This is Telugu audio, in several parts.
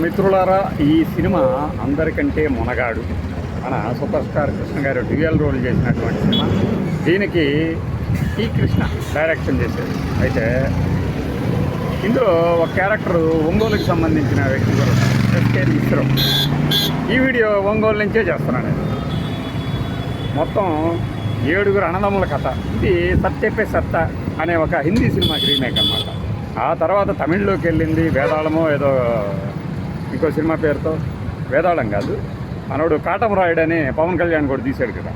మిత్రులారా, ఈ సినిమా అందరికంటే మునగాడు మన సూపర్ స్టార్ కృష్ణ గారు డ్యూయల్ రోల్ చేసినటువంటి సినిమా. దీనికి ఈ కృష్ణ డైరెక్షన్ చేశారు. అయితే ఇందులో ఒక క్యారెక్టర్ ఒంగోలుకి సంబంధించిన వ్యక్తి కూడా ఎస్కే మిశ్రో. ఈ వీడియో ఒంగోలు నుంచే చేస్తున్నాను నేను. మొత్తం 7 అన్నదమ్ముల కథ. ఇది సత్యపే సత్త అనే ఒక హిందీ సినిమాకి రీమేక్ అన్నమాట. ఆ తర్వాత తమిళ్లోకి వెళ్ళింది వేదాళమో ఏదో ఇంకో సినిమా పేరుతో. వేదాళం కాదు, మనోడు కాటం రాయుడు అని పవన్ కళ్యాణ్ కూడా తీశాడు కదా,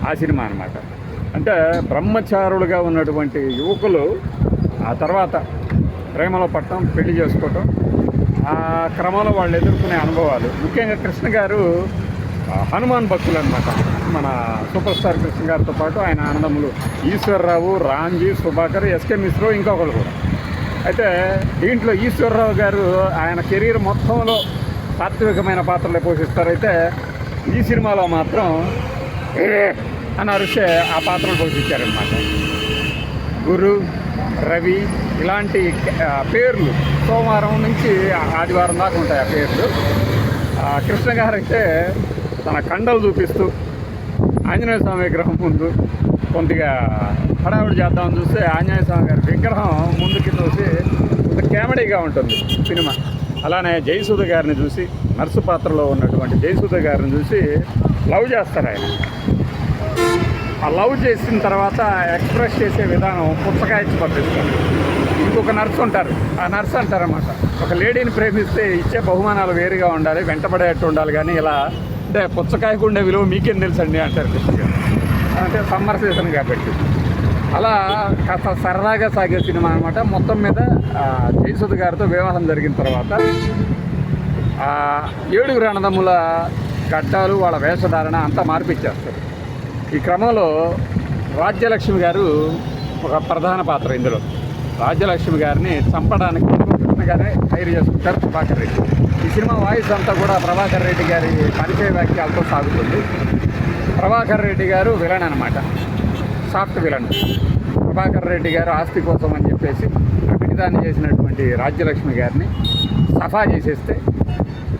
ఆ సినిమా అనమాట. అంటే బ్రహ్మచారులుగా ఉన్నటువంటి యువకులు ఆ తర్వాత ప్రేమలో పట్టడం, పెళ్లి చేసుకోవటం, ఆ క్రమంలో వాళ్ళు ఎదుర్కొనే అనుభవాలు. ముఖ్యంగా కృష్ణ గారు హనుమాన్ భక్తులు అనమాట. మన సూపర్ స్టార్ కృష్ణ గారితో పాటు ఆయన అన్నదమ్ములు ఈశ్వర్రావు, రాంజీ, సుభాకర్, ఎస్కే మిశ్రో, ఇంకొకరు కూడా. అయితే దీంట్లో ఈశ్వర్రావు గారు ఆయన కెరీర్ మొత్తంలో సాత్వికమైన పాత్రలే పోషిస్తారు. అయితే ఈ సినిమాలో మాత్రం అని అరిసే ఆ పాత్రలు పోషించారనమాట. గురు, రవి ఇలాంటి పేర్లు సోమవారం నుంచి ఆదివారం దాకా ఉంటాయి ఆ పేర్లు. కృష్ణ గారు అయితే తన కండలు చూపిస్తూ ఆంజనేయ స్వామి విగ్రహం ముందు కొద్దిగా హడావుడి చేద్దామని చూస్తే ఆంజనేయ స్వామి గారి విగ్రహం ముందుకి చూసి కొంత కామెడీగా ఉంటుంది సినిమా. అలానే జయసుధ గారిని చూసి, నర్సు పాత్రలో ఉన్నటువంటి జయసుధ గారిని చూసి లవ్ చేస్తారు ఆయన. ఆ లవ్ చేసిన తర్వాత ఎక్స్ప్రెస్ చేసే విధానం పుచ్చకాయ ఇచ్చి పంపిస్తారు. ఇంకొక నర్సు ఉంటారు, ఆ నర్సు అంటారన్నమాట, ఒక లేడీని ప్రేమిస్తే ఇచ్చే బహుమానాలు వేరుగా ఉండాలి, వెంటబడేట్టు ఉండాలి, కానీ ఇలా అంటే పుచ్చకాయకు ఉండే విలువ మీకేం తెలుసండి అంటారు కృష్ణ గారు. అంటే సమ్మర్ సీజన్ కాబట్టి అలా కాస్త సరదాగా సాగే సినిమా అనమాట. మొత్తం మీద జయసుధ గారితో వివాహం జరిగిన తర్వాత 7 అన్నదమ్ముల గడ్డాలు, వాళ్ళ వేషధారణ అంతా మార్పిచ్చేస్తారు. ఈ క్రమంలో రాజ్యలక్ష్మి గారు ఒక ప్రధాన పాత్ర. ఇందులో రాజ్యలక్ష్మి గారిని చంపడానికి కృష్ణ గారే హైర్ చేసుకుంటారు ప్రభాకర్ రెడ్డి. ఈ సినిమా వాయిస్ అంతా కూడా ప్రభాకర్ రెడ్డి గారి పరిచయ వాక్యాలతో సాగుతుంది. ప్రభాకర్ రెడ్డి గారు విలన్ అనమాట, సాఫ్ట్ విలన్. ప్రభాకర్ రెడ్డి గారు ఆస్తి కోసం అని చెప్పేసి అభిదాన్ని చేసినటువంటి రాజ్యలక్ష్మి గారిని సఫా చేసేస్తే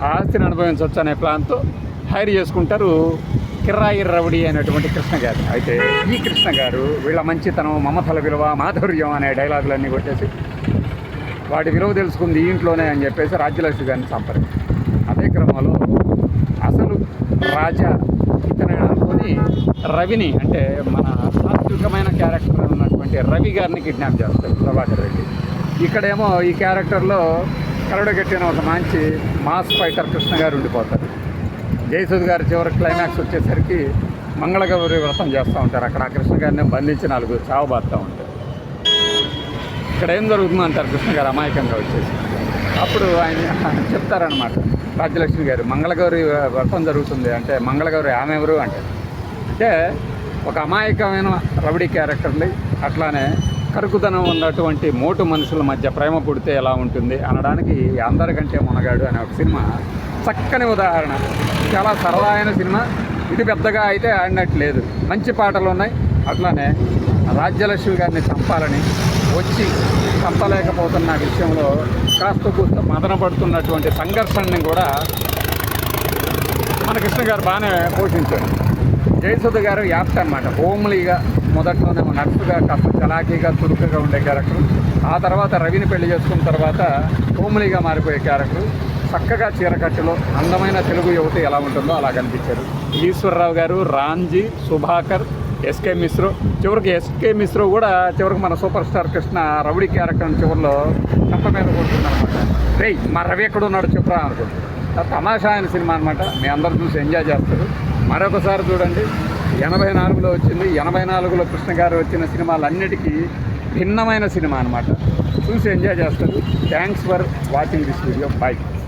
ఆ ఆస్తిని అనుభవించవచ్చు అనే ప్లాన్తో హైర్ చేసుకుంటారు కిర్రాయి రౌడీ అయినటువంటి కృష్ణ గారు. అయితే ఈ కృష్ణ గారు వీళ్ళ మంచితనం, మమతల విలువ, మాధుర్యం అనే డైలాగులన్నీ కొట్టేసి వాటి విలువ తెలుసుకుంది ఈ ఇంట్లోనే అని చెప్పేసి రాజ్యలక్ష్మి గారిని చంపరు. అదే క్రమంలో అసలు రాజా ఇతనే అనుకుని రవిని, అంటే మన సాత్వికమైన క్యారెక్టర్ ఉన్నటువంటి రవి గారిని కిడ్నాప్ చేస్తారు ప్రభాకర్ రెడ్డి. ఇక్కడేమో ఈ క్యారెక్టర్లో కరడుగట్టిన ఒక మంచి మాస్ ఫైటర్ కృష్ణ గారు ఉండిపోతారు. జయసుధ గారు చివరి క్లైమాక్స్ వచ్చేసరికి మంగళగౌరి వ్రతం చేస్తూ ఉంటారు. అక్కడ ఆ కృష్ణ గారిని బంధించి 4 చావబారుతూ ఉంటారు. ఇక్కడ ఏం జరుగుతుందో అంటారు కృష్ణ గారు అమాయకంగా వచ్చేసి. అప్పుడు ఆయన చెప్తారనమాట రాజ్యలక్ష్మి గారు, మంగళగౌరి వ్రతం జరుగుతుంది అంటే మంగళగౌరి ఆమె ఎవరు అంటే ఒక అమాయకమైన రౌడీ క్యారెక్టర్ని, అట్లానే కరుకుదనం ఉన్నటువంటి మోటు మనుషుల మధ్య ప్రేమ పుడితే ఎలా ఉంటుంది అనడానికి అందరికంటే మునగాడు అనే ఒక సినిమా చక్కని ఉదాహరణ. చాలా సరదా అయిన సినిమా. ఇది పెద్దగా అయితే ఆడినట్లేదు, మంచి పాటలు ఉన్నాయి. అట్లానే రాజ్యలక్ష్మి గారిని చంపాలని వచ్చి చంపలేకపోతున్న విషయంలో కాస్త కూస్త మదన పడుతున్నటువంటి సంఘర్షణని కూడా మన కృష్ణ గారు బాగానే పోషించారు. జయసుధ గారు యాప్ట్ అనమాట, హోమ్లీగా మొదట్లోనే నర్సుగా కాస్త చలాకీగా చురుకుగా ఉండే క్యారెక్టర్. ఆ తర్వాత రవిని పెళ్లి చేసుకున్న తర్వాత హోమ్లీగా మారిపోయే క్యారెక్టర్. చక్కగా చీరకట్టులో అందమైన తెలుగు యువత ఎలా ఉంటుందో అలా కనిపించారు. ఈశ్వర్రావు గారు, రాంజీ, సుభాకర్, ఎస్కే మిశ్రో. చివరికి ఎస్కే మిశ్రో కూడా చివరికి మన super star Krishna rowdy character చివరిలో కంప మీద కొడుతుందన్నమాట. రేయ్ మా రవి ఎక్కడున్నాడు చెప్పురా అనుకుంటుంది. తమాషా అయిన సినిమా అనమాట. మీ అందరూ చూసి ఎంజాయ్ చేస్తారు. మరొకసారి చూడండి, 84లో వచ్చింది. 84లో కృష్ణ గారు వచ్చిన సినిమాలన్నిటికీ భిన్నమైన సినిమా అనమాట. చూసి ఎంజాయ్ చేస్తారు. Thanks for watching this video. By.